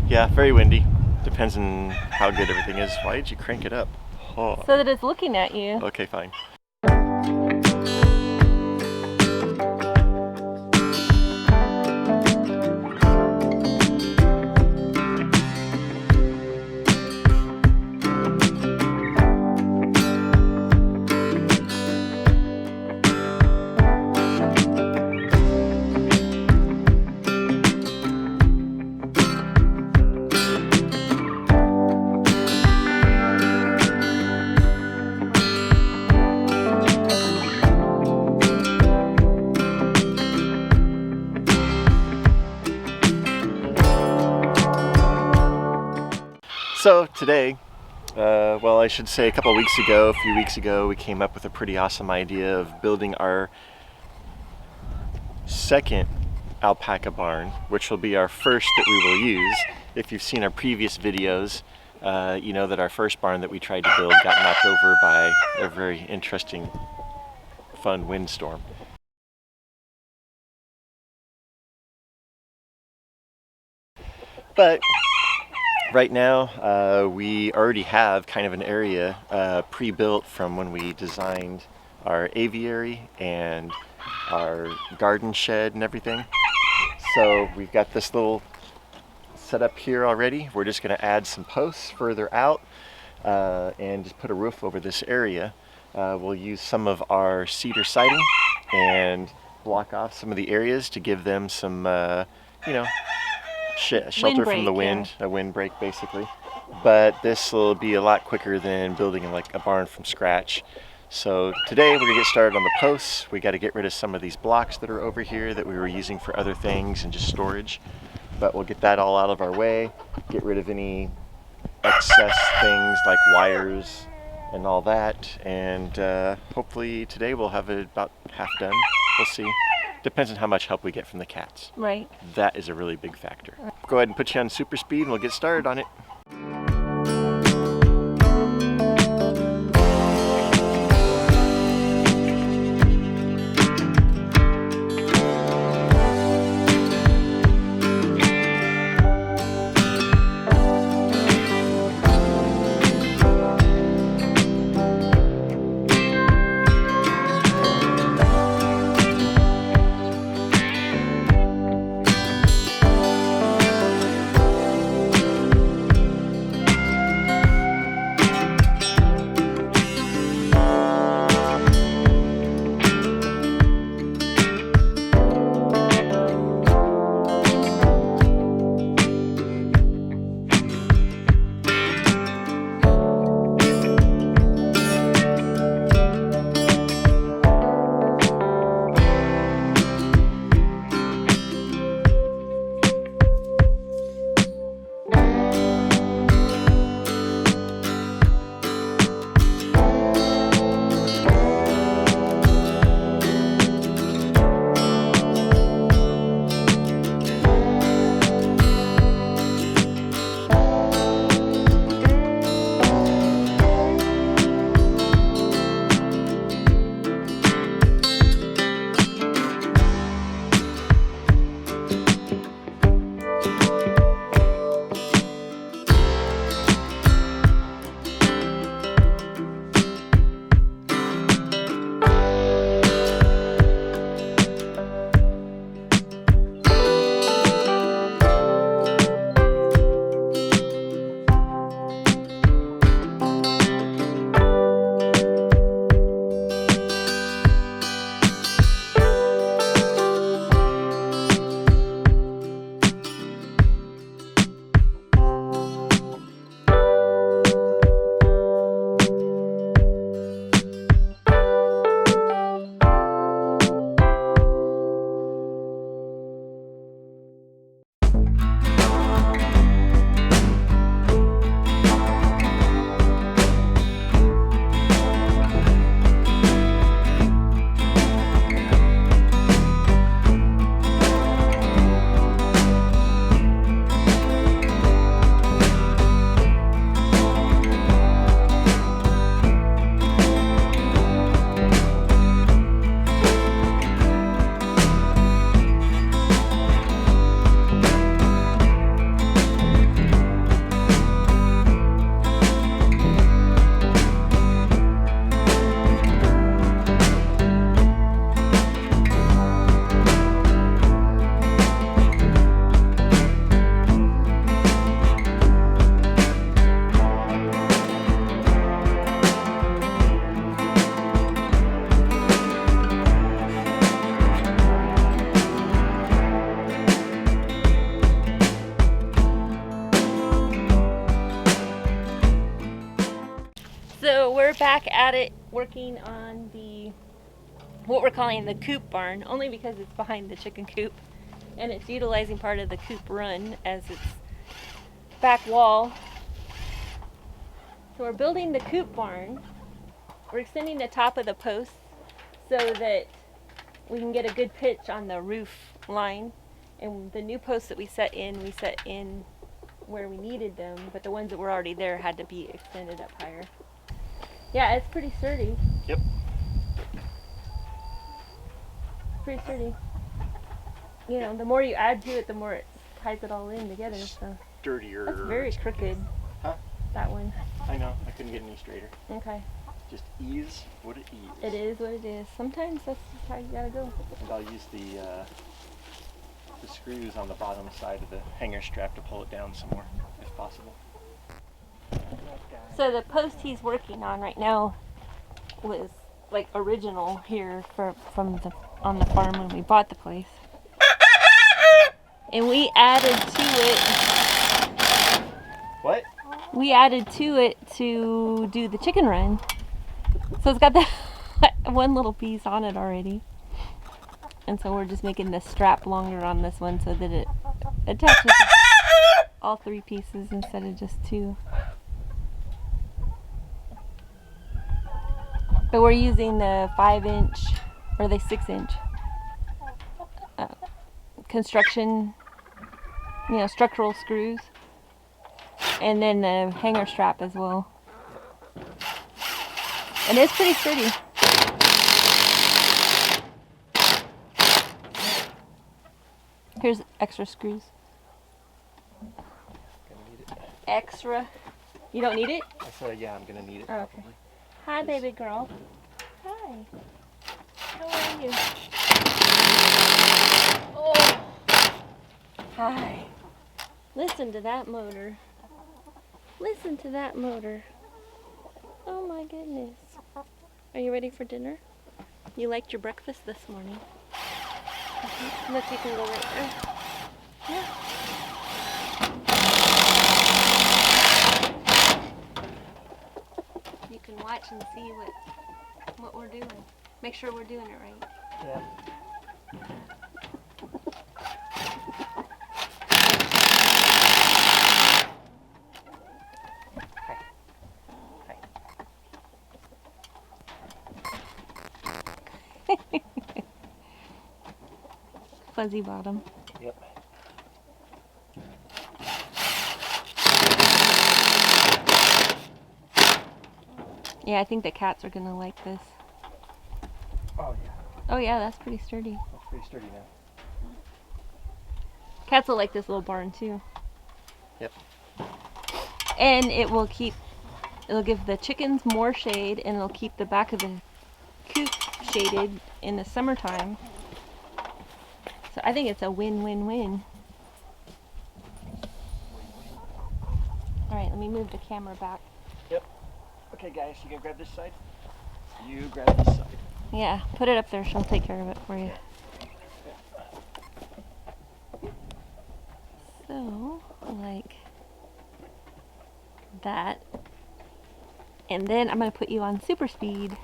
Yeah, very windy. Depends on how good everything is. Why did you crank it up? Oh. So that it's looking at you. Okay, fine. So today, well, I should say a few weeks ago, we came up with a pretty awesome idea of building our second alpaca barn, which will be our first that we will use. If you've seen our previous videos, you know that our first barn that we tried to build got knocked over by a very interesting, fun windstorm. But right now, we already have kind of an area pre-built from when we designed our aviary and our garden shed and everything. So we've got this little setup here already. We're just going to add some posts further out and just put a roof over this area. We'll use some of our cedar siding and block off some of the areas to give them some, you know, shelter from the wind, a windbreak basically. But this will be a lot quicker than building like a barn from scratch. So today we're gonna get started on the posts. We got to get rid of some of these blocks that are over here that we were using for other things and just storage. But we'll get that all out of our way, get rid of any excess things like wires and all that, and hopefully today we'll have it about half done. We'll see. Depends on how much help we get from the cats. Right. That is a really big factor. Go ahead and put you on super speed and we'll get started on it. we're back at it working on what we're calling the Coop barn, only because it's behind the chicken coop and it's utilizing part of the coop run as its back wall. So we're building the Coop barn. We're extending the top of the posts so that we can get a good pitch on the roof line. And the new posts that we set in where we needed them, but the ones that were already there had to be extended up higher. Yeah, it's pretty sturdy. Yep. Pretty sturdy. You know, the more you add to it, the more it ties it all in together. So Sturdier. that's very crooked. Huh? That one. I know. I couldn't get any straighter. Okay. Just ease what it is. It is what it is. Sometimes that's just how you gotta go. And I'll use the screws on the bottom side of the hanger strap to pull it down some more, if possible. So the post he's working on right now was like original here on the farm when we bought the place. And we added to it. What? We added to it to do the chicken run. So it's got that one little piece on it already. And so we're just making the strap longer on this one so that it attaches all 3 pieces instead of just 2. But we're using the 5-inch or the 6-inch construction, structural screws, and then the hanger strap as well. And it's pretty sturdy. Here's extra screws. Gonna need it. Extra. You don't need it? I said, yeah, I'm gonna need it Okay. probably. Hi, baby girl. Hi. How are you? Oh. Hi. Listen to that motor. Listen to that motor. Oh my goodness. Are you ready for dinner? You liked your breakfast this morning. Look, you can go right there. Yeah. You can watch and see what we're doing. Make sure we're doing it right. Yeah. Fuzzy bottom. Yep. Yeah, I think the cats are gonna like this. Oh yeah. Oh yeah, that's pretty sturdy. That's pretty sturdy now. Cats will like this little barn too. Yep. And it'll give the chickens more shade, and it'll keep the back of the coop shaded in the summertime. So I think it's a win-win-win. All right, let me move the camera back. Yep. Okay, guys, you gonna grab this side? You grab this side. Yeah, put it up there. She'll take care of it for you. So, like that. And then I'm going to put you on super speed.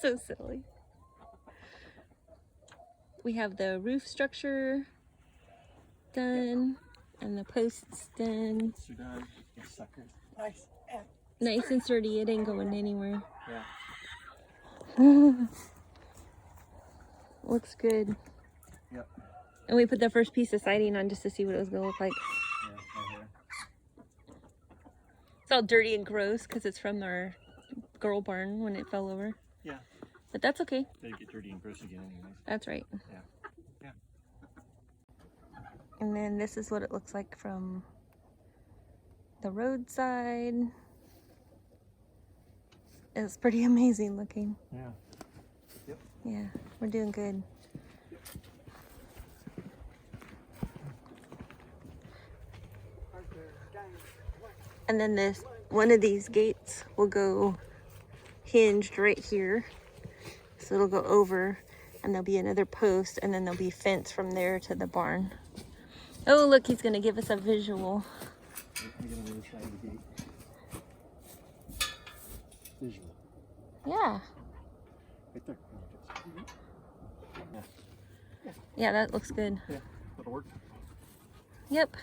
So silly. We have the roof structure done and the posts done. Yes, sucker. Nice. Nice and sturdy. It ain't going anywhere. Yeah. Looks good. Yep. And we put the first piece of siding on just to see what it was going to look like. Yeah, right here. It's all dirty and gross because it's from our girl barn when it fell over. Yeah. But that's okay. They get dirty and gross again anyways. That's right. Yeah. Yeah. And then this is what it looks like from the roadside. It's pretty amazing looking. Yeah. Yep. Yeah, we're doing good. And then this one of these gates will go hinged right here. So it'll go over and there'll be another post and then there'll be fence from there to the barn. Oh, look, he's gonna give us a visual. I'm gonna go inside the gate. Visual. Yeah. Right there. Yeah. Yeah, that looks good. Yeah, that'll work. Yep.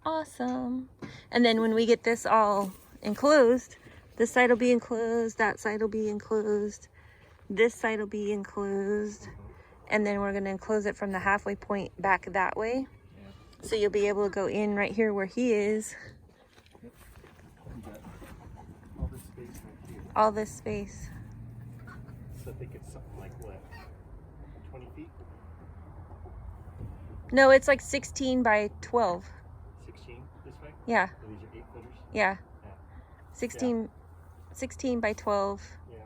Awesome. And then when we get this all enclosed, this side will be enclosed, that side will be enclosed, this side will be enclosed, and then we're going to enclose it from the halfway point back that way. Yeah. So you'll be able to go in right here where he is. Yep. You got all this space right here. All this space. So I think it's something like what? 20 feet? No, it's like 16 by 12. 16 this way? Yeah. So these are 8 footers? Yeah. Yeah. 16 by 12. Yeah.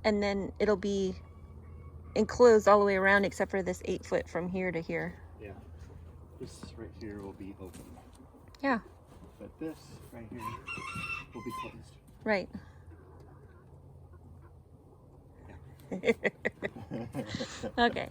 And then it'll be enclosed all the way around except for this 8 foot from here to here. Yeah. This right here will be open. Yeah. But this right here will be closed. Right. Yeah. Okay.